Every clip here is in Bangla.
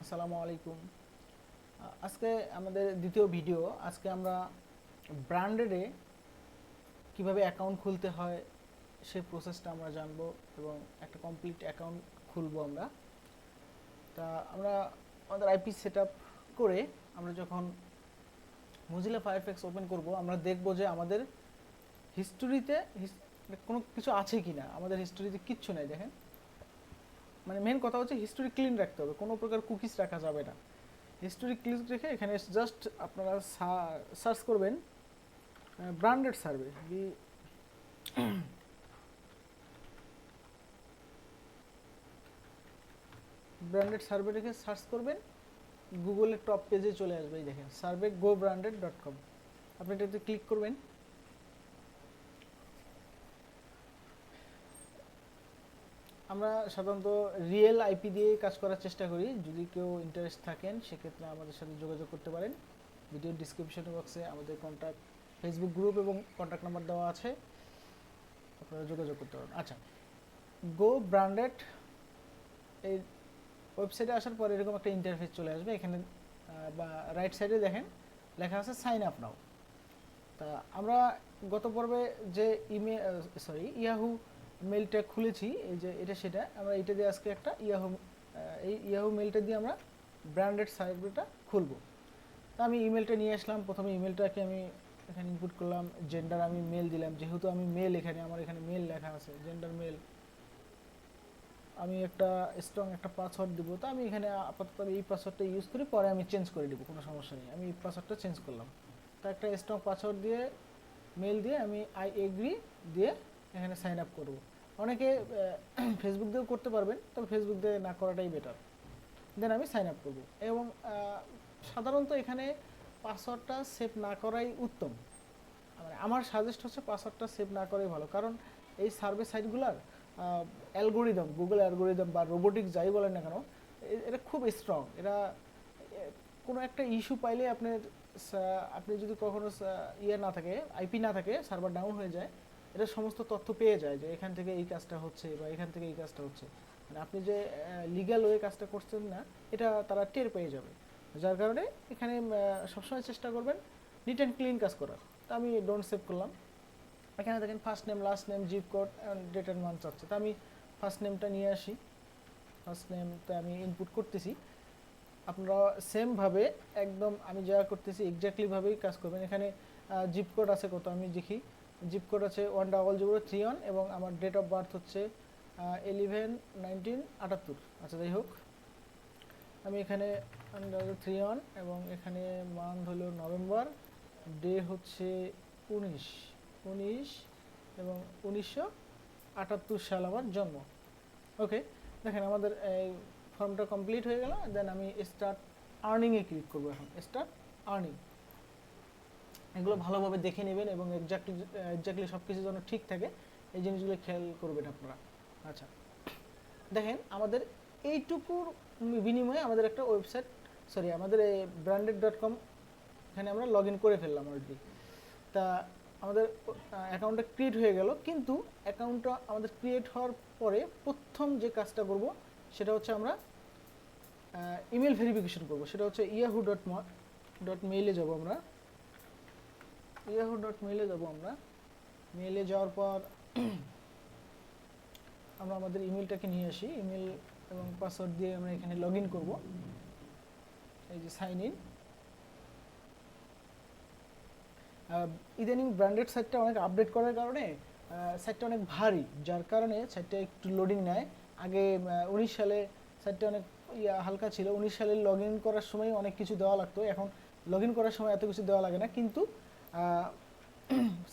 আসসালামু আলাইকুম। আজকে আমাদের দ্বিতীয় ভিডিও। আজকে আমরা ব্র্যান্ডেডে কিভাবে অ্যাকাউন্ট খুলতে হয় সেই প্রসেসটা আমরা জানবো এবং একটা কমপ্লিট অ্যাকাউন্ট খুলবো আমরা। তা আমরা আমাদের আইপি সেট আপ করে আমরা যখন মজিলা ফায়ারফক্স ওপেন করব, আমরা দেখব যে আমাদের হিস্টোরিতে কোনো কিছু আছে কি না। আমাদের হিস্টোরিতে কিচ্ছু নেই। দেখেন, মানে মেন কথা হচ্ছে হিস্টোরি ক্লিন রাখতে হবে, কোনো প্রকার কুকিজ রাখা যাবে না। হিস্টোরি ক্লিক রেখে এখানে জাস্ট আপনারা সার্চ করবেন ব্র্যান্ডেড সার্ভে। ব্র্যান্ডেড সার্ভে রেখে সার্চ করবেন, গুগলের টপ পেজে চলে আসবে। এই দেখেন, সার্ভে গো ব্র্যান্ডেড .com। আপনি এটাতে ক্লিক করবেন। আমরা সাধারণত রিয়েল আইপি দিয়ে কাজ করার চেষ্টা করি। যদি কেউ ইন্টারেস্ট থাকেন সেক্ষেত্রে আমাদের সাথে যোগাযোগ করতে পারেন। ভিডিও ডিসক্রিপশন বক্সে আমাদের কন্ট্যাক্ট ফেসবুক গ্রুপ এবং কন্ট্যাক্ট নাম্বার দেওয়া আছে, আপনারা যোগাযোগ করতে পারেন। আচ্ছা, গো ব্র্যান্ডেড এই ওয়েবসাইটে আসার পর এরকম একটা ইন্টারফেস চলে আসবে। এখানে বা রাইট সাইডে দেখেন লেখা আছে সাইন আপ নাও। তা আমরা গত পর্বে যে ইয়াহু মেলটা খুলেছি, এই যে এটা সেটা আমরা এটা দিয়ে আজকে একটা এই ইয়াহু মেলটা দিয়ে আমরা ব্র্যান্ডেড সার্ভেটা খুলবো। তা আমি ইমেলটা নিয়ে আসলাম। প্রথমে ইমেলটাকে আমি এখানে ইনপুট করলাম, জেন্ডার আমি মেল দিলাম, যেহেতু আমি মেল, এখানে আমার এখানে মেল লেখা আছে, জেন্ডার মেল। আমি একটা স্ট্রং একটা পাসওয়ার্ড দিব। তো আমি এখানে আপাতত আমি এই পাসওয়ার্ডটা ইউজ করি, পরে আমি চেঞ্জ করে দিব, কোনো সমস্যা নেই। আমি এই পাসওয়ার্ডটা চেঞ্জ করলাম। তো একটা স্ট্রং পাসওয়ার্ড দিয়ে মেল দিয়ে আমি আই এগ্রি দিয়ে এখানে সাইন আপ করব। অনেকে ফেসবুক দিয়েও করতে পারবেন, তবে ফেসবুক দিয়ে না করাটাই বেটার। দেন আমি সাইন আপ করব এবং সাধারণত এখানে পাসওয়ার্ডটা সেভ না করাই উত্তম। মানে আমার সাজেস্ট হচ্ছে পাসওয়ার্ডটা সেভ না করাই ভালো, কারণ এই সার্ভে সাইটগুলোর অ্যালগোরিদম, গুগল অ্যালগোরিদম বা রোবোটিক্স যাই বলেন না কেন, এটা খুব স্ট্রং। এরা কোনো একটা ইস্যু পাইলে আপনি যদি কখনো ইয়ে না থাকে, আইপি না থাকে, সার্ভার ডাউন হয়ে যায়, এটা সমস্ত তথ্য পেয়ে যায় যে এখান থেকে এই কাজটা হচ্ছে বা এখান থেকে এই কাজটা হচ্ছে। মানে আপনি যে লিগ্যাল ওয়ে কাজটা করছেন না, এটা তারা টের পেয়ে যাবে। যার কারণে এখানে সবসময় চেষ্টা করবেন নিট অ্যান্ড ক্লিন কাজ করার। তো আমি ডোন্ট সেভ করলাম। এখানে দেখেন first name, last name, zip code and date and month চাচ্ছে। তো আমি ফার্স্ট নেমটা নিয়ে আসি। ফার্স্ট নেমটা আমি ইনপুট করতেছি। আপনারা সেমভাবে একদম আমি যা করতেছি এক্স্যাক্টলিভাবেই কাজ করবেন। এখানে জিপ কোড আছে কত আমি দেখি। জিপ কোড আছে 10031 এবং আমার ডেট অফ বার্থ হচ্ছে 11/19/78। আচ্ছা, যাই হোক, আমি এখানে 10031 এবং এখানে মান্থ হলো নভেম্বর, ডে হচ্ছে 19 এবং 1978 সাল আমার জন্ম। ওকে, দেখেন আমাদের এই ফর্মটা কমপ্লিট হয়ে গেল। দেন আমি স্টার্ট আর্নিংয়ে ক্লিক করবো। এখন স্টার্ট আর্নিং, এগুলো ভালোভাবে দেখে নেবেন এবং এক্স্যাক্টলি সব কিছু যেন ঠিক থাকে, এই জিনিসগুলো খেয়াল করবেন আপনারা। আচ্ছা, দেখেন আমাদের এইটুকুর বিনিময়ে আমাদের একটা ওয়েবসাইট, আমাদের এই branded.com এখানে আমরা লগ ইন করে ফেললাম অলরেডি। তা আমাদের অ্যাকাউন্টটা ক্রিয়েট হয়ে গেল, কিন্তু অ্যাকাউন্টটা আমাদের ক্রিয়েট হওয়ার পরে প্রথম যে কাজটা করব সেটা হচ্ছে আমরা ইমেল ভেরিফিকেশন করব। সেটা হচ্ছে yahoo.mail-এ যাব আমরা। yahoo.mail-এ যাব আমরা। মেইলে যাওয়ার পর আমরা আমাদের ইমেলটাকে নিয়ে আসি। ইমেল এবং পাসওয়ার্ড দিয়ে আমরা এখানে লগ ইন করবো। এই যে সাইন ইন। ইদানিং ব্র্যান্ডেড সাইটটা অনেক আপডেট করার কারণে সাইটটা অনেক ভারী, যার কারণে সাইটটা একটু লোডিং নেয়। আগে 19 সালে সাইটটা অনেক হালকা ছিল। 19 সালে লগ ইন করার সময় অনেক কিছু দেওয়া লাগতো, এখন লগ ইন করার সময় এত কিছু দেওয়া লাগে না। কিন্তু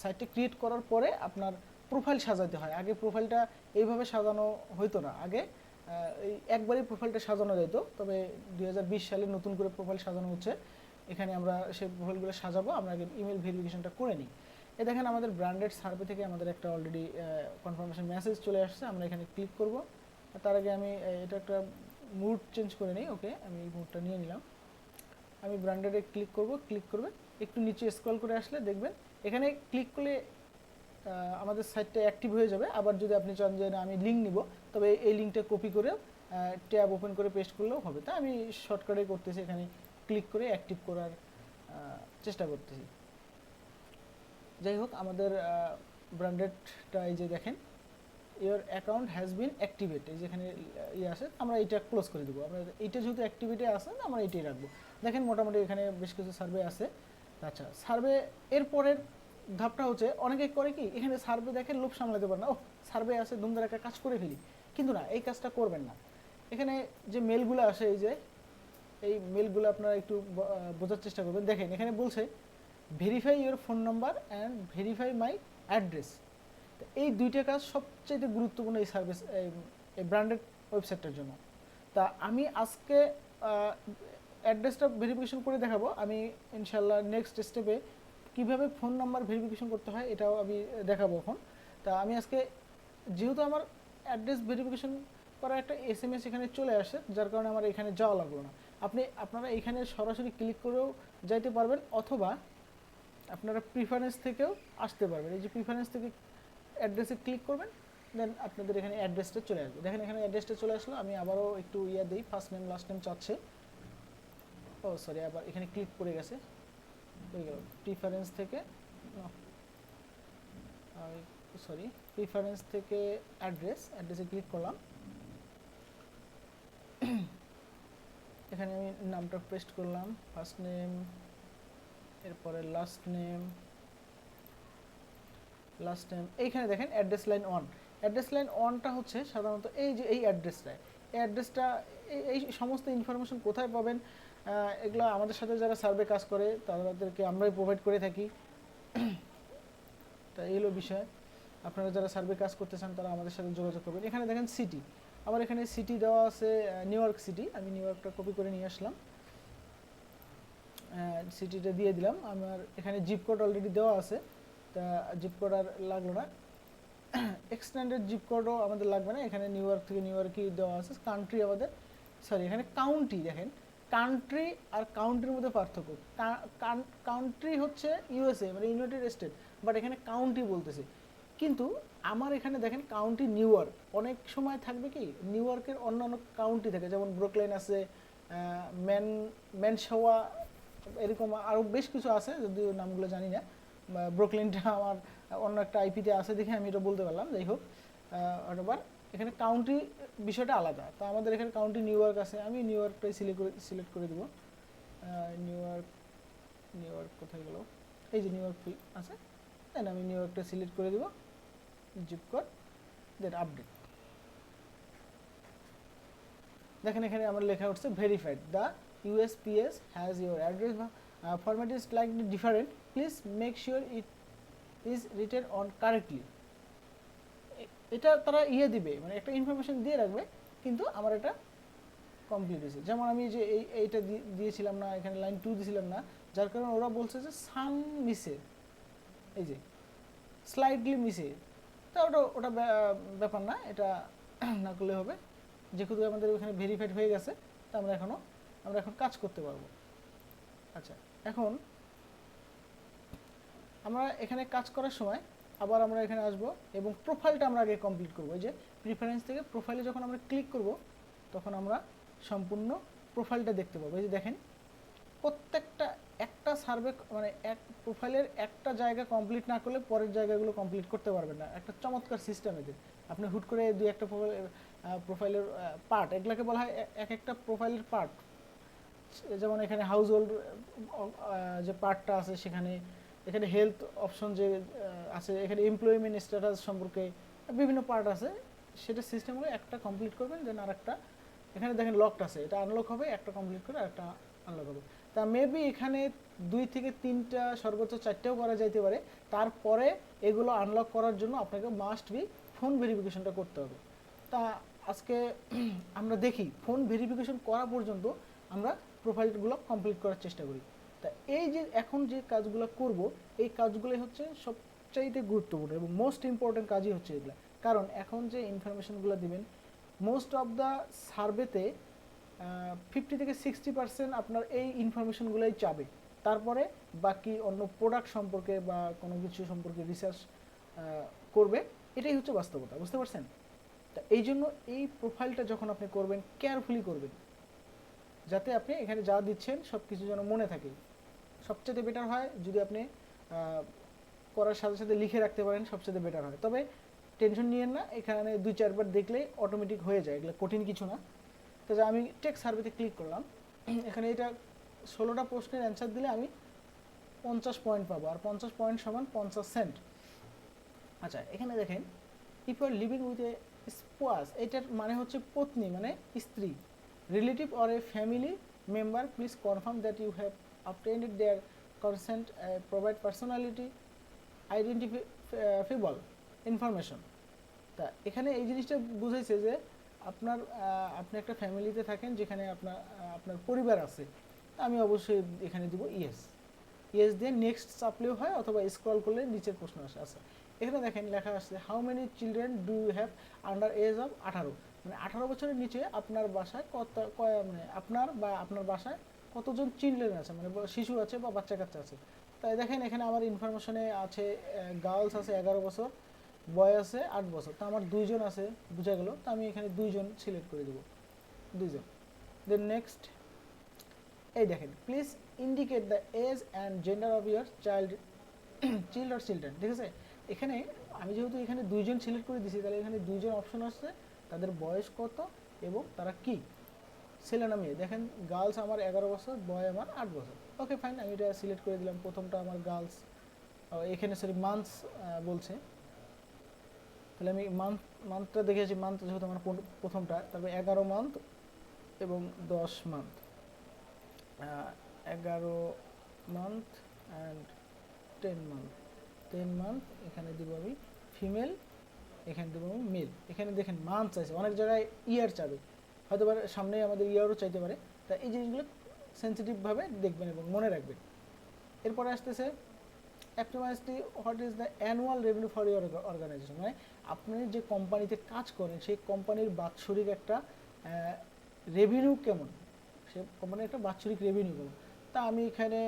সাইটটা ক্রিয়েট করার পরে আপনার প্রোফাইল সাজাতে হয়। আগে প্রোফাইলটা এইভাবে সাজানো হইতো না। আগে এই একবারই প্রোফাইলটা সাজানো যেত, তবে 2020 সালে নতুন করে প্রোফাইল সাজানো হচ্ছে। এখানে আমরা সেই প্রোফাইলগুলো সাজাবো। আমরা আগে ইমেল ভেরিফিকেশনটা করে নিই। দেখেন আমাদের ব্র্যান্ডেড সার্ভে থেকে আমাদের একটা অলরেডি কনফার্মেশন মেসেজ চলে আসছে। আমরা এখানে ক্লিক করব। তার আগে আমি এটা একটা মুড চেঞ্জ করে নিই। ওকে, আমি এই মুডটা নিয়ে নিলাম। আমি ব্র্যান্ডেডে ক্লিক করব। ক্লিক করবে, একটু নিচে স্ক্রল করে আসলে দেখবেন এখানে ক্লিক করলে আমাদের সাইটটা অ্যাক্টিভ হয়ে যাবে। আবার যদি আপনি চান যে না আমি লিঙ্ক নিব, তবে এই লিঙ্কটা কপি করে ট্যাব ওপেন করে পেস্ট করলেও হবে। তা আমি শর্টকাটে করতেছি, এখানে ক্লিক করে অ্যাক্টিভ করার চেষ্টা করতেছি। যাই হোক, আমাদের ব্র্যান্ডেডটা এই যে দেখেন, your account has been activate, এই যেখানে ইয়ে আছে, আমরা এইটা ক্লোজ করে দেবো। আমরা এইটা যেহেতু অ্যাক্টিভিটি আছে, আমরা এইটাই রাখবো। দেখেন মোটামুটি এখানে বেশ কিছু সার্ভে আছে। আচ্ছা, সার্ভে এর পরের ধাপটা হচ্ছে, অনেকে করে কি, এখানে সার্ভে দেখেন লোভ সামলাতে পারে না, ও সার্ভে আছে ধুমধার একটা কাজ করে ফেলি, কিন্তু না, এই কাজটা করবেন না। এখানে যে মেলগুলো আসে, এই যে এই মেলগুলো আপনারা একটু বোঝার চেষ্টা করবেন। দেখেন এখানে বলছে verify your phone number and verify my address. এই দুইটা কাজ সবচেয়ে গুরুত্বপূর্ণ এই সার্ভিস, এই ব্র্যান্ডেড ওয়েবসাইটটার জন্য। তা আমি আজকে অ্যাড্রেসটা ভেরিফিকেশন করে দেখাবো। আমি ইনশাল্লাহ নেক্সট স্টেপে কীভাবে ফোন নাম্বার ভেরিফিকেশন করতে হয় এটাও আমি দেখাবো এখন। তা আমি আজকে, যেহেতু আমার অ্যাড্রেস ভেরিফিকেশন করার একটা SMS এখানে চলে আসে, যার কারণে আমার এখানে যাওয়া লাগলো না। আপনারা এখানে সরাসরি ক্লিক করেও যাইতে পারবেন, অথবা আপনারা প্রিফারেন্স থেকেও আসতে পারবেন। এই যে প্রিফারেন্স থেকে অ্যাড্রেসে ক্লিক করবেন, দেন আপনাদের এখানে অ্যাড্রেসটা চলে আসবে। দেখেন এখানে অ্যাড্রেসটা চলে আসলো। আমি আবারও একটু দিই, ফার্স্ট নেম লাস্ট নেম চাচ্ছে। ও সরি, আবার এখানে ক্লিক করে গেছে, হয়ে গেল। প্রিফারেন্স থেকে সরি, প্রিফারেন্স থেকে অ্যাড্রেসে ক্লিক করলাম। এখানে আমি নামটা পেস্ট করলাম, ফার্স্ট নেম, এরপরে লাস্ট নেম। এইখানে দেখেন অ্যাড্রেস লাইন 1। অ্যাড্রেস লাইন 1টা হচ্ছে সাধারণত এই যে এই অ্যাড্রেসটা, এই সমস্ত ইনফরমেশন কোথায় পাবেন, এগুলো আমাদের সাথে যারা সার্ভে কাজ করে তাদেরকে আমরাই প্রোভাইড করে থাকি। তা এই হলো বিষয়। আপনারা যারা সার্ভে কাজ করতে চান তারা আমাদের সাথে যোগাযোগ করবেন। এখানে দেখেন সিটি, আমার এখানে সিটি দেওয়া আছে নিউ ইয়র্ক সিটি। আমি নিউ ইয়র্কটা কপি করে নিয়ে আসলাম, সিটিটা দিয়ে দিলাম। আমার এখানে জিপ কোড অলরেডি দেওয়া আছে, তা জিপ কোড আর লাগলো না। এক্সটেন্ডেড জিপ কোডও আমাদের লাগবে না, এখানে নিউ ইয়র্ক থেকে নিউ ইয়র্কই দেওয়া আছে। কান্ট্রি আমাদের, সরি এখানে কাউন্টি, দেখেন কান্ট্রি আর কাউন্টির মধ্যে পার্থক্য। কান্ট্রি হচ্ছে USA, মানে ইউনাইটেড স্টেট, বাট এখানে কাউন্টি বলতেছে। কিন্তু আমার এখানে দেখেন কাউন্টি নিউ ইয়র্ক, অনেক সময় থাকবে কি নিউ ইয়র্কের অন্যান্য কাউন্টি থাকে, যেমন ব্রুকলিন আছে, ম্যানশাওয়া, এরকম আরও বেশ কিছু আছে, যদিও নামগুলো জানি না। ব্রুকলিনটা আমার অন্য একটা আইপিতে আছে দেখে আমি এটা বলতে পারলাম। যাই হোক, অথবা এখানে কাউন্টি বিষয়টা আলাদা। তো আমাদের এখানে কাউন্টি নিউ ইয়র্ক আছে, আমি নিউ ইয়র্কটাই সিলেক্ট করে দেবো। নিউ ইয়র্ক কোথায় গেল, এই যে নিউ ইয়র্ক আছে, দেন আমি নিউ ইয়র্কটা সিলেক্ট করে দেবো, জিপ কোড, দেন আপডেট। দেখেন এখানে আমার লেখা উঠছে verified, the USPS has your address format is slightly different, please make sure it is written on correctly. এটা তারা দিবে, মানে একটা ইনফরমেশন দিয়ে রাখবে, কিন্তু আমার এটা কমপ্লিট হয়েছে। যেমন আমি যে এইটা দিয়েছিলাম না, এখানে লাইন 2 দিয়েছিলাম না, যার কারণে ওরা বলছে যে সাম মিসে, এই যে স্লাইটলি মিসে। তা ওটা ব্যাপার না, এটা না করলে হবে। যেহেতু আমাদের ওখানে ভেরিফাইড হয়ে গেছে, তা আমরা এখন কাজ করতে পারবো। আচ্ছা, এখন আমরা এখানে কাজ করার সময় আবার আমরা এখানে আসবো এবং প্রোফাইলটা আমরা আগে কমপ্লিট করবো। এই যে প্রিফারেন্স থেকে প্রোফাইলে যখন আমরা ক্লিক করব, তখন আমরা সম্পূর্ণ প্রোফাইলটা দেখতে পাবো। এই যে দেখেন, প্রত্যেকটা একটা সার্ভে, মানে এক প্রোফাইলের একটা জায়গা কমপ্লিট না করলে পরের জায়গাগুলো কমপ্লিট করতে পারবেন না। একটা চমৎকার সিস্টেম এদের। আপনি হুট করে দুই একটা প্রোফাইলের পার্ট, এগুলোকে বলা হয় এক একটা প্রোফাইলের পার্ট। যেমন এখানে হাউস হোল্ড যে পার্টটা আছে, এখানে হেলথ অপশন যে আছে, এখানে এমপ্লয়মেন্ট স্ট্যাটাস সম্পর্কে বিভিন্ন পার্ট আছে। সেটা সিস্টেম হলে একটা কমপ্লিট করবেন, দেন আর একটা, এখানে দেখেন লকড আছে, এটা আনলক হবে, একটা কমপ্লিট করে একটা আনলক হবে। তা মেবি এখানে 2 থেকে 3টা সর্বোচ্চ 4টাও করা যাইতে পারে। তারপরে এগুলো আনলক করার জন্য আপনাকে মাস্ট বি ফোন ভেরিফিকেশনটা করতে হবে। তা আজকে আমরা দেখি ফোন ভেরিফিকেশন করা পর্যন্ত আমরা প্রোফাইলগুলো কমপ্লিট করার চেষ্টা করি। তা এই যে এখন যে কাজগুলো করব, এই কাজগুলোই হচ্ছে সবচাইতে গুরুত্বপূর্ণ এবং মোস্ট ইম্পর্টেন্ট কাজই হচ্ছে এগুলো। কারণ এখন যে ইনফরমেশনগুলো দিবেন, মোস্ট অফ দ্য সার্ভেতে 50 থেকে 60% আপনার এই ইনফরমেশনগুলোই চাবে। তারপরে বাকি অন্য প্রোডাক্ট সম্পর্কে বা কোনো কিছু সম্পর্কে রিসার্চ করবে। এটাই হচ্ছে বাস্তবতা, বুঝতে পারছেন? তা এই জন্য এই প্রোফাইলটা যখন আপনি করবেন কেয়ারফুলি করবেন, যাতে আপনি এখানে যা দিচ্ছেন সব কিছু যেন মনে থাকে। সবচেয়ে বেটার হয় যদি আপনি করার সাথে সাথে লিখে রাখতে পারেন, সবচেয়ে বেটার হয়। তবে টেনশন নিয়েন না, এখানে 2-4 বার দেখলেই অটোমেটিক হয়ে যায়, এগুলো কঠিন কিছু না। তো আমি টেক সার্ভেতে ক্লিক করলাম, এখানে এটা 16টা প্রশ্নের অ্যান্সার দিলে আমি 50 পয়েন্ট পাবো, আর 50 পয়েন্ট সমান 50 সেন্ট। আচ্ছা, এখানে দেখেন if you are living with a spouse, এটার মানে হচ্ছে পত্নী মানে স্ত্রী, relative or a family member, please confirm that you have obtained their consent, provide personality identifiable information। তা এখানে এই জিনিসটা বুঝাইছে যে আপনি একটা ফ্যামিলিতে থাকেন যেখানে আপনার পরিবার আছে। আমি অবশ্যই এখানে দিব ইয়েস। ইয়েস দিয়ে নেক্সট চাপলেও হয়, অথবা স্ক্রল করলে নিচের প্রশ্ন আসে। আচ্ছা, এখানে দেখেন লেখা আসছে how many children do you have under age of 18, মানে 18 বছরের নিচে আপনার বাসায় মানে আপনার বাসায় কতজন চিলড্রেন আছে, মানে শিশু আছে বা বাচ্চা কাচ্চা আছে। তাই দেখেন এখানে আমার ইনফরমেশনে আছে গার্লস আছে 11 বছর, বয় আছে 8 বছর। তো আমার 2 জন আছে, বোঝা গেল। তো আমি এখানে 2 জন সিলেক্ট করে দেবো, 2 জন। দেন নেক্সট, এই দেখেন please indicate the age and gender of your child or children. ঠিক আছে, এখানে আমি যেহেতু এখানে 2 জন সিলেক্ট করে দিয়েছি, তাহলে এখানে 2 জন অপশন আসছে, তাদের বয়স কত এবং তারা কি, ছেলে না মেয়ে। দেখেন গার্লস আমার 11 বছর, বয় আমার 8 বছর। ওকে ফাইন, আমি এটা সিলেক্ট করে দিলাম। প্রথমটা আমার গার্লস, এখানে সরি মান্থস বলছে, তাহলে আমি মান্থটা দেখেছি। মান্থ যেহেতু আমার প্রথমটা, তারপরে 11 মান্থ এবং 10 month, 11 month and 10 month. 10 month এখানে দিব আমি ফিমেল, এখানে দেবো আমি মেল। এখানে দেখেন মান্থ চাইছে, অনেক জায়গায় ইয়ার চাবে, হয়তো সামনে আমাদের ইয়ারও চাইতে পারে। তা এই জিনিসগুলো সেন্সিটিভভাবে দেখবেন এবং মনে রাখবেন। এরপরে আসতেছে approximately what is the annual revenue for your organization, মানে আপনি যে কোম্পানিতে কাজ করেন সেই কোম্পানির বাৎসরিক একটা রেভিনিউ কেমন, সে কোম্পানির একটা বাৎসরিক রেভিনিউ কেমন। তা আমি এখানে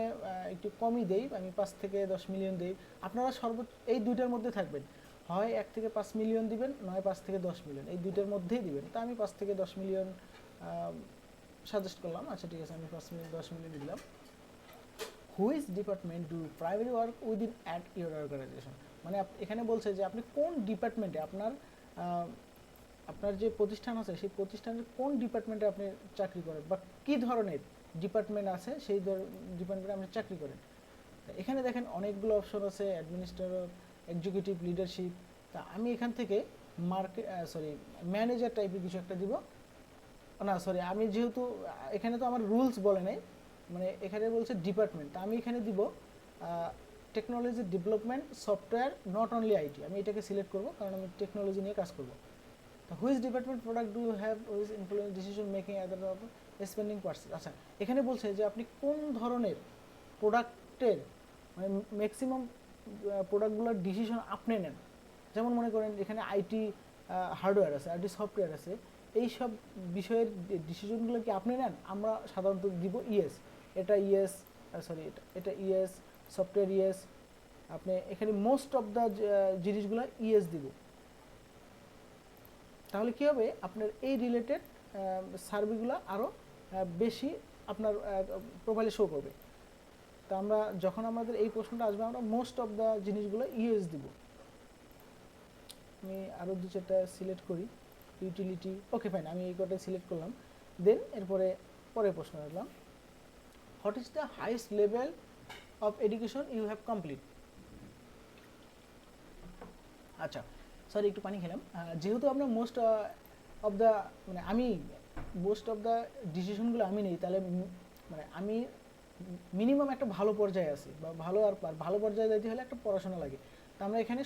একটু কমই দেই, আমি 5 থেকে 10 মিলিয়ন দিই। আপনারা সর্বোচ্চ এই দুইটার মধ্যে থাকবেন, হয় 1 থেকে 5 মিলিয়ন দিবেন, নয় 5 থেকে 10 মিলিয়ন, এই দুইটার মধ্যেই দিবেন। তা আমি 5 থেকে 10 মিলিয়ন সাজেস্ট করলাম। আচ্ছা ঠিক আছে, আমি 10 মিলিয়ন দিলাম। Which department do primary work within at your organization, মানে এখানে বলছে যে আপনি কোন ডিপার্টমেন্টে আপনার যে প্রতিষ্ঠান আছে সেই প্রতিষ্ঠানের কোন ডিপার্টমেন্টে আপনি চাকরি করেন, বা কী ধরনের ডিপার্টমেন্ট আছে সেই ডিপার্টমেন্টে আপনি চাকরি করেন। এখানে দেখেন অনেকগুলো অপশন আছে, অ্যাডমিনিস্ট্রেটর, এক্সিকিউটিভ, লিডারশিপ। তা আমি এখান থেকে ম্যানেজার টাইপের কিছু একটা দিব। না সরি, আমি যেহেতু এখানে তো আমার রুলস বলে নাই, মানে এখানে বলছে ডিপার্টমেন্ট, তা আমি এখানে দিব technology development software not only IT. আমি এটাকে সিলেক্ট করব কারণ আমি টেকনোলজি নিয়ে কাজ করব। তা which department product do you have which influence decision making other of spending percent. আচ্ছা, এখানে বলছে যে আপনি কোন ধরনের প্রোডাক্টের, মানে ম্যাক্সিমাম প্রোডাক্টগুলোর ডিসিশন আপনি নেন। যেমন মনে করেন এখানে আইটি হার্ডওয়্যার আছে, আইটি সফটওয়্যার আছে, এই সব বিষয়ের ডিসিশনগুলো কি আপনি নেন? আমরা সাধারণত দিব ইয়েস। এটা ইয়েস, এটা ইয়েস, সফটওয়্যার ইয়েস। আপনি এখানে মোস্ট অফ দ্য জিনিসগুলো ইয়েস দিব। তাহলে কী হবে, আপনার এই রিলেটেড সার্ভেগুলো আরও বেশি আপনার প্রোফাইলে শো করবে। তা আমরা যখন আমাদের এই প্রশ্নটা আসবে, আমরা মোস্ট অফ দ্য জিনিসগুলো ইয়েস দিব। আমি আরও 2-4টা সিলেক্ট করি, ইউটিলিটি। ওকে ফাইন, আমি এই কটাই সিলেক্ট করলাম। দেন এরপরে পরের প্রশ্ন রাখলাম, what is the highest level of education you have complete. আচ্ছা সরি, একটু পানি খেলাম। যেহেতু আমরা মোস্ট অফ দ্য, মানে আমি মোস্ট অফ দ্য ডিসিশনগুলো আমি নিই, তাহলে মানে আমি মিনিমাম একটা ভালো পর্যায়ে আছি, বা ভালো পর্যায়ে যেতে হলে একটা পড়াশোনা লাগে। তা আমরা এখানে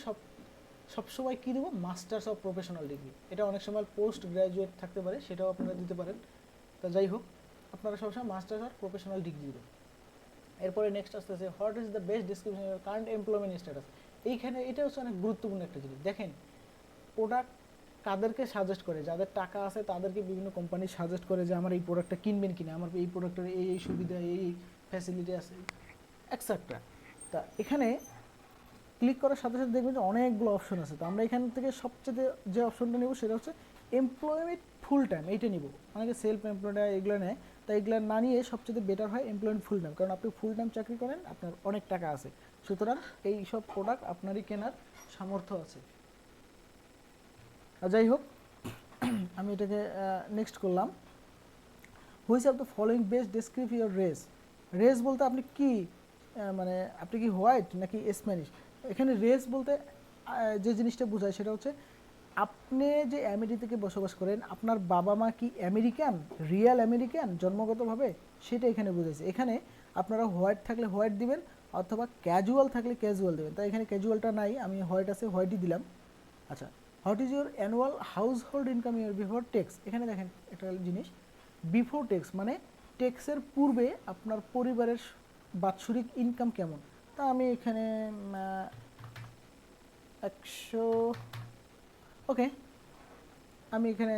সবসময় কী দেবো, মাস্টার্স অফ প্রফেশনাল ডিগ্রি। এটা অনেক সময় পোস্ট গ্র্যাজুয়েট থাকতে পারে, সেটাও আপনারা দিতে পারেন। তা যাই হোক, আপনারা সবসময় মাস্টার্স অফ প্রফেশনাল ডিগ্রি দেবেন। এরপরে নেক্সট আসতেছে what is the best description of current employment status. এইখানে এটা হচ্ছে অনেক গুরুত্বপূর্ণ একটা জিনিস। দেখেন প্রোডাক্ট কাদেরকে সাজেস্ট করে, যাদের টাকা আছে তাদেরকে বিভিন্ন কোম্পানি সাজেস্ট করে যে আমার এই প্রোডাক্টটা কিনবেন কিনা, আমার এই প্রোডাক্টের এই সুবিধা, এই ফ্যাসিলিটি আছে এক্সেট্রা। তা এখানে ক্লিক করার সাথে সাথে দেখবেন যে অনেকগুলো অপশন আছে। তো আমরা এখান থেকে সবচেয়ে যে অপশনটা নেব সেটা হচ্ছে এমপ্লয়মেন্ট ফুল টাইম এইটা নিব, অনেকে সেলফ এমপ্লয়েড এগুলো নেয়, তাই এগুলো না নিয়ে সবচেয়ে বেটার হয় এমপ্লয়মেন্ট ফুল টাইম, কারণ আপনি ফুল টাইম চাকরি করেন, আপনার অনেক টাকা আছে, সুতরাং এই সব প্রোডাক্ট আপনারই কেনার সামর্থ্য আছে। যাই হোক, আমি এটাকে নেক্সট করলাম। Which of the following best describe your race. Race বলতে আপনি কি মানে আপনি কি হোয়াইট নাকি স্প্যানিশ? এখানে রেস বলতে যে জিনিসটা বোঝায় সেটা হচ্ছে আপনি যে আমেরিকাতে বসবাস করেন, আপনার বাবা মা কি আমেরিকান, রিয়েল আমেরিকান জন্মগতভাবে, সেটা এখানে বুঝাইছে। এখানে আপনারা হোয়াইট থাকলে হোয়াইট দিবেন, অথবা ক্যাজুয়াল থাকলে ক্যাজুয়াল দেবেন। তাই এখানে ক্যাজুয়ালটা নাই, আমি হোয়াইট আছে হোয়াইটই দিলাম। আচ্ছা, what is your annual household income year before tax. এখানে দেখেন একটা জিনিস, বিফোর ট্যাক্স মানে ট্যাক্সের পূর্বে আপনার পরিবারের বাৎসরিক ইনকাম কেমন। তা আমি এখানে 100, ওকে, আমি এখানে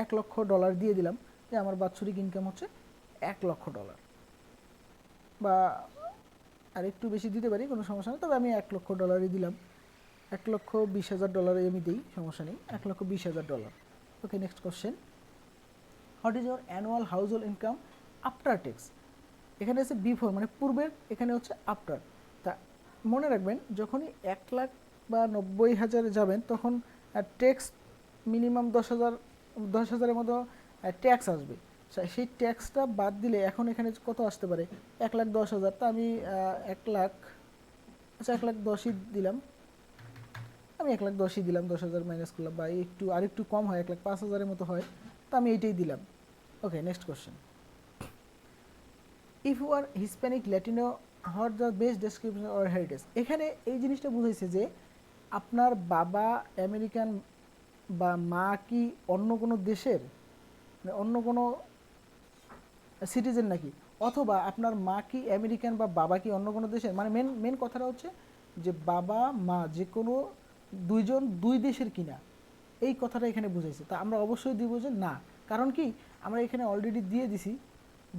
$1,00,000 দিয়ে দিলাম যে আমার বাৎসরিক ইনকাম হচ্ছে $1,00,000, বা আর একটু বেশি দিতে পারি, কোনো সমস্যা নেই, তবে আমি $1,00,000 দিলাম। $1,20,000 আমি দিই, সমস্যা নেই, $1,20,000। Okay, next question, what is your annual household income after tax. এখানে আছে বিফোর মানে পূর্বের, এখানে হচ্ছে আফটার। তা মনে রাখবেন যখনই 1,00,000 বা 90,000 যাবেন তখন ট্যাক্স মিনিমাম 10,000-এর মতো ট্যাক্স আসবে। সেই ট্যাক্সটা বাদ দিলে এখন এখানে কত আসতে পারে, 1,10,000। তা আমি 1,00,000, আচ্ছা 1,10,000 দিলাম, আমি 1,10,000 দিলাম, 10,000 মাইনাস করলাম, বা একটু আর একটু কম হয়, 1,05,000-এর মতো হয়, তা আমি এইটাই দিলাম। Okay, next question, if you are Hispanic Latino what the best description or heritage. এখানে এই জিনিসটা বুঝাইছে যে আপনার বাবা আমেরিকান বা মা কি অন্য কোনো দেশের, মানে অন্য কোনো সিটিজেন নাকি, অথবা আপনার মা কি আমেরিকান বা বাবা কি অন্য কোনো দেশের, মানে মেন কথাটা হচ্ছে যে বাবা মা যে কোনো দুইজন দুই দেশের কিনা, এই কথাটা এখানে বুঝাইছে। তা আমরা অবশ্যই দিব যে না, কারণ কি আমরা এখানে অলরেডি দিয়ে দিছি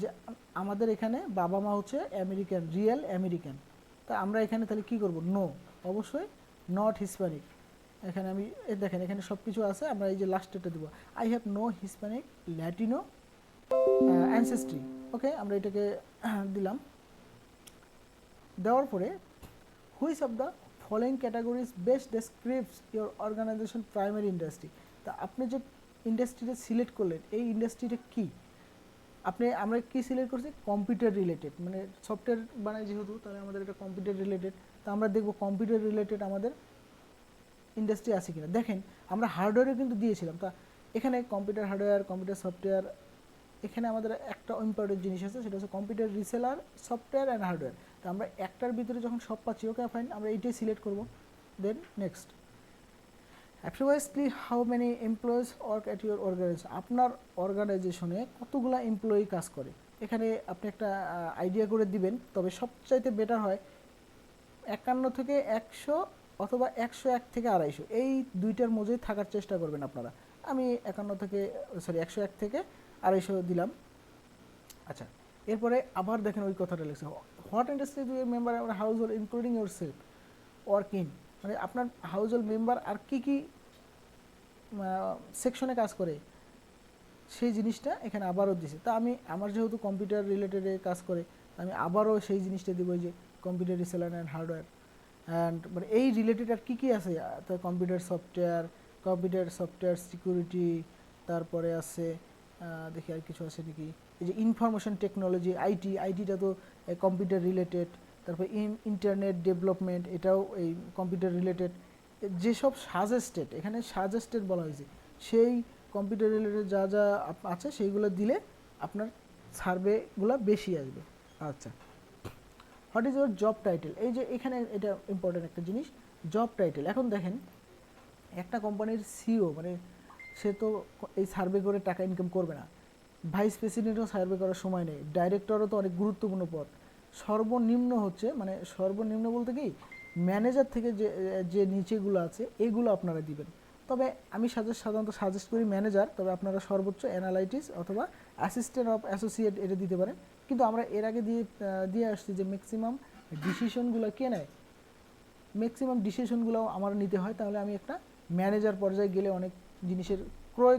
যে আমাদের এখানে বাবা মা হচ্ছে আমেরিকান, রিয়েল আমেরিকান। তা আমরা এখানে তাহলে কি করব, নো, অবশ্যই নট হিসপ্যানিক। এখানে আমি দেখেন এখানে সব কিছু আছে, আমরা এই যে লাস্টেরটা দেবো, I have no Hispanic Latino ancestry. Okay, আমরা এটাকে দিলাম। দেওয়ার পরে which of the following categories best describes your organisation primary industry. তা আপনি যে ইন্ডাস্ট্রিটা সিলেক্ট করলেন এই ইন্ডাস্ট্রিটা কি, আমরা কি সিলেক্ট করছি, কম্পিউটার রিলেটেড, মানে সফটওয়্যার বানাই যেহেতু, তাহলে আমাদের এটা কম্পিউটার রিলেটেড। তা আমরা দেখব কম্পিউটার রিলেটেড আমাদের ইন্ডাস্ট্রি আছে কিনা। দেখেন আমরা হার্ডওয়্যারও কিন্তু দিয়েছিলাম, তা এখানে কম্পিউটার হার্ডওয়্যার, কম্পিউটার সফটওয়্যার, এখানে আমাদের একটা ইম্পর্টেন্ট জিনিস আছে, সেটা হচ্ছে computer reseller, software and hardware. তো আমরা একটার ভিতরে যখন সব পাচ্ছি, ওকে ফাইন, আমরা এইটাই সিলেক্ট করব। Then next, approximately how many employees work at your organisation. আপনার অর্গানাইজেশনে কতগুলো এমপ্লয়ি কাজ করে, এখানে আপনি একটা আইডিয়া করে দিবেন। তবে সবচাইতে বেটার হয় 51 থেকে 100, অথবা 101 থেকে 250, এই দুইটার মধ্যেই থাকার চেষ্টা করবেন আপনারা। আমি 101 থেকে 250 দিলাম। আচ্ছা, এরপরে আবার দেখেন ওই কথাটা লিখছে, what industry do you member our house hold including your self work in, মানে আপনার হাউস হোল্ড মেম্বার আর কি কি সেকশনে কাজ করে সেই জিনিসটা এখানে আবারও দিছে। তা আমি আমার যেহেতু কম্পিউটার রিলেটেডে কাজ করে, আমি আবারও সেই জিনিসটা দিব যে computer reseller and hardware and, মানে এই রিলেটেড আর কী কী আছে, তো কম্পিউটার সফটওয়্যার সিকিউরিটি, তারপরে আছে দেখি আর কিছু আছে নাকি, এই যে ইনফরমেশন টেকনোলজি, আইটিটা তো কম্পিউটার রিলেটেড, তারপরে ইন্টারনেট ডেভেলপমেন্ট, এটাও এই কম্পিউটার রিলেটেড। যেসব সাজেস্টেড, এখানে সাজেস্টেড বলা হয়েছে, সেই কম্পিউটার রিলেটেড যা যা আছে সেইগুলো দিলে আপনার সার্ভেগুলো বেশি আসবে। আচ্ছা, what is your job title. এই যে এখানে এটা ইম্পর্টেন্ট একটা জিনিস, জব টাইটেল। এখন দেখেন একটা কোম্পানির সিও মানে সে তো এই সার্ভে করে টাকা ইনকাম করবে না, ভাইস প্রেসিডেন্টও সার্ভে করার সময় নেই, ডাইরেক্টরও তো অনেক গুরুত্বপূর্ণ পদ। সর্বনিম্ন হচ্ছে, মানে সর্বনিম্ন বলতে কি ম্যানেজার থেকে যে যে নিচেগুলো আছে এগুলো আপনারা দিবেন। তবে আমি সাধারণত সাজেস্ট করি ম্যানেজার, তবে আপনারা সর্বোচ্চ অ্যানালাইটিস অথবা অ্যাসিস্ট্যান্ট অফ অ্যাসোসিয়েট এটা দিতে পারেন। কিন্তু আমরা এর আগে দিয়ে আসছি যে ম্যাক্সিমাম ডিসিশনগুলো কে নেয়, ম্যাক্সিমাম ডিসিশনগুলো আমার নিতে হয়, তাহলে আমি একটা ম্যানেজার পর্যায়ে গেলে অনেক জিনিসের ক্রয়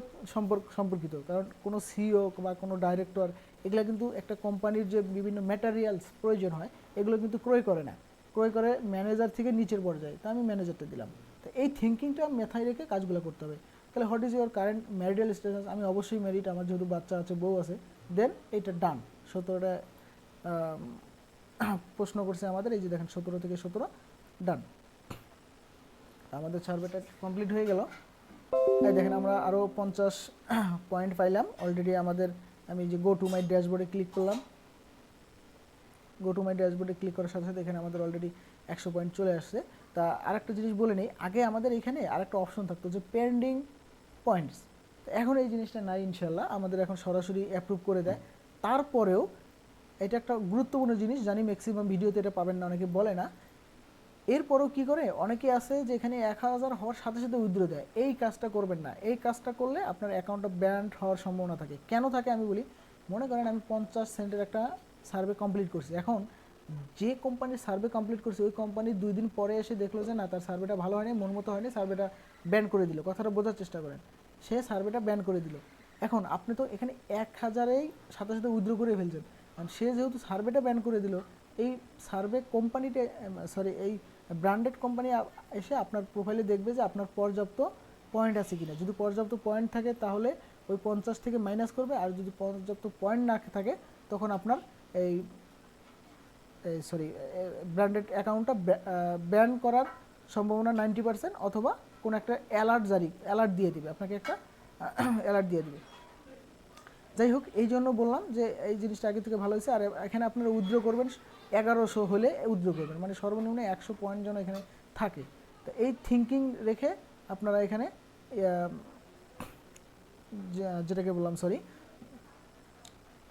সম্পর্কিত, কারণ কোনো সিইও বা কোনো ডাইরেক্টর এগুলো কিন্তু একটা কোম্পানির যে বিভিন্ন ম্যাটেরিয়ালস প্রয়োজন হয় এগুলো কিন্তু ক্রয় করে না, ক্রয় করে ম্যানেজার থেকে নিচের পর্যায়ে, তা আমি ম্যানেজারটা দিলাম। তো এই থিঙ্কিংটা মাথায় রেখে কাজগুলো করতে হবে। তাহলে what is your current marital status, আমি অবশ্যই ম্যারিড, আমার যেহেতু বাচ্চা আছে, বউ আছে, দেন এইটা ডান। 17টা প্রশ্ন করছে আমাদের, এই যে দেখেন 17 থেকে 17 ডান। আমাদের সার্ভেটা কমপ্লিট হয়ে গেল। এই দেখেন আমরা আরও 50 পয়েন্ট পাইলাম অলরেডি আমাদের। আমি যে গো টু মাই ড্যাশবোর্ডে ক্লিক করলাম, গো টু মাই ড্যাশবোর্ডে ক্লিক করার সাথে সাথে এখানে আমাদের অলরেডি 100 পয়েন্ট চলে আসছে। তা আরেকটা জিনিস বলে নেই, আগে আমাদের এখানে আরেকটা অপশন থাকতো যে পেন্ডিং পয়েন্টস, এখন এই জিনিসটা নাই ইনশাল্লাহ, আমাদের এখন সরাসরি অ্যাপ্রুভ করে দেয়। তারপরেও এটা একটা গুরুত্বপূর্ণ জিনিস, জানি ম্যাক্সিমাম ভিডিওতে এটা পাবেন না, অনেকে বলে না। এরপরও কি করে, অনেকে আছে যে এখানে 1000 হওয়ার সাথে সাথে উইথড্র দেয়, এই কাজটা করবেন না। এই কাজটা করলে আপনার অ্যাকাউন্টটা ব্যান্ড হওয়ার সম্ভাবনা থাকে। কেন থাকে আমি বলি, মনে করেন আমি 50 সেন্টের একটা সার্ভে কমপ্লিট করছি, এখন যে কোম্পানির সার্ভে কমপ্লিট করছে ওই কোম্পানির 2 দিন পরে এসে দেখলো যে না, তার সার্ভেটা ভালো হয়নি, মন মতো হয়নি, সার্ভেটা ব্যান করে দিল। কথাটা বোঝার চেষ্টা করেন, সে সার্ভেটা ব্যান করে দিল। এখন আপনি তো এখানে 1000-এই সাথে সাথে উইথড্র করে ফেলছেন, কারণ সে যেহেতু সার্ভেটা ব্যান করে দিল, এই সার্ভে কোম্পানিতে এই ব্র্যান্ডেড কোম্পানি এসে আপনার প্রোফাইলে দেখবে যে আপনার পর্যাপ্ত পয়েন্ট আছে কিনা। যদি পর্যাপ্ত পয়েন্ট থাকে তাহলে ওই 50 থেকে মাইনাস করবে, আর যদি পর্যাপ্ত পয়েন্ট না থাকে তখন আপনার এই ব্র্যান্ডেড অ্যাকাউন্টটা ব্যান করার সম্ভাবনা 90%, অথবা কোনো একটা অ্যালার্ট দিয়ে দিবে, আপনাকে একটা অ্যালার্ট দিয়ে দিবে। যাই হোক, এই জন্য বললাম যে এই জিনিসটা আগে থেকে ভালো হয়েছে। আর এখানে আপনারা উইথড্র করবেন 1100 হলে উইথড্র করবেন, মানে সর্বনিম্ন 100 পয়েন্ট যেন এখানে থাকে। তো এই থিঙ্কিং রেখে আপনারা এখানে যেটাকে বললাম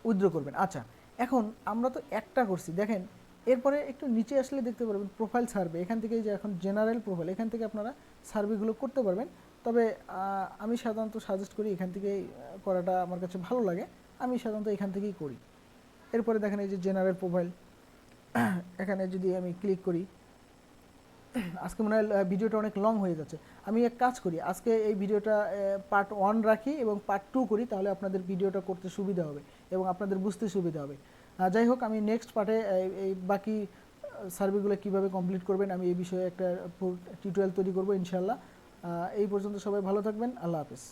উইথড্র করবেন। আচ্ছা, এখন আমরা তো একটা করছি, দেখেন এরপরে একটু নিচে আসলে দেখতে পারবেন প্রোফাইল সার্ভে। এখান থেকে যে এখন জেনারেল প্রোফাইল, এখান থেকে আপনারা সার্ভেগুলো করতে পারবেন। তবে আমি সাধারণত সাজেস্ট করি এখান থেকেই করাটা, আমার কাছে ভালো লাগে, আমি সাধারণত এখান থেকেই করি। এরপরে দেখেন এই যে জেনারেল প্রোফাইল, এখানে যদি আমি ক্লিক করি, আজকে মনে হয় ভিডিওটা অনেক লং হয়ে যাচ্ছে, আমি এক কাজ করি, আজকে এই ভিডিওটা পার্ট 1 রাখি এবং পার্ট 2 করি, তাহলে আপনাদের ভিডিওটা করতে সুবিধা হবে এবং আপনাদের বুঝতে সুবিধা হবে। যাই হোক, আমি নেক্সট পার্টে এই বাকি সার্ভেগুলো কীভাবে কমপ্লিট করবেন আমি এই বিষয়ে একটা টিউটোরিয়াল তৈরি করবো ইনশাল্লাহ। এই পর্যন্ত সবাই ভালো থাকবেন, আল্লাহ হাফেজ।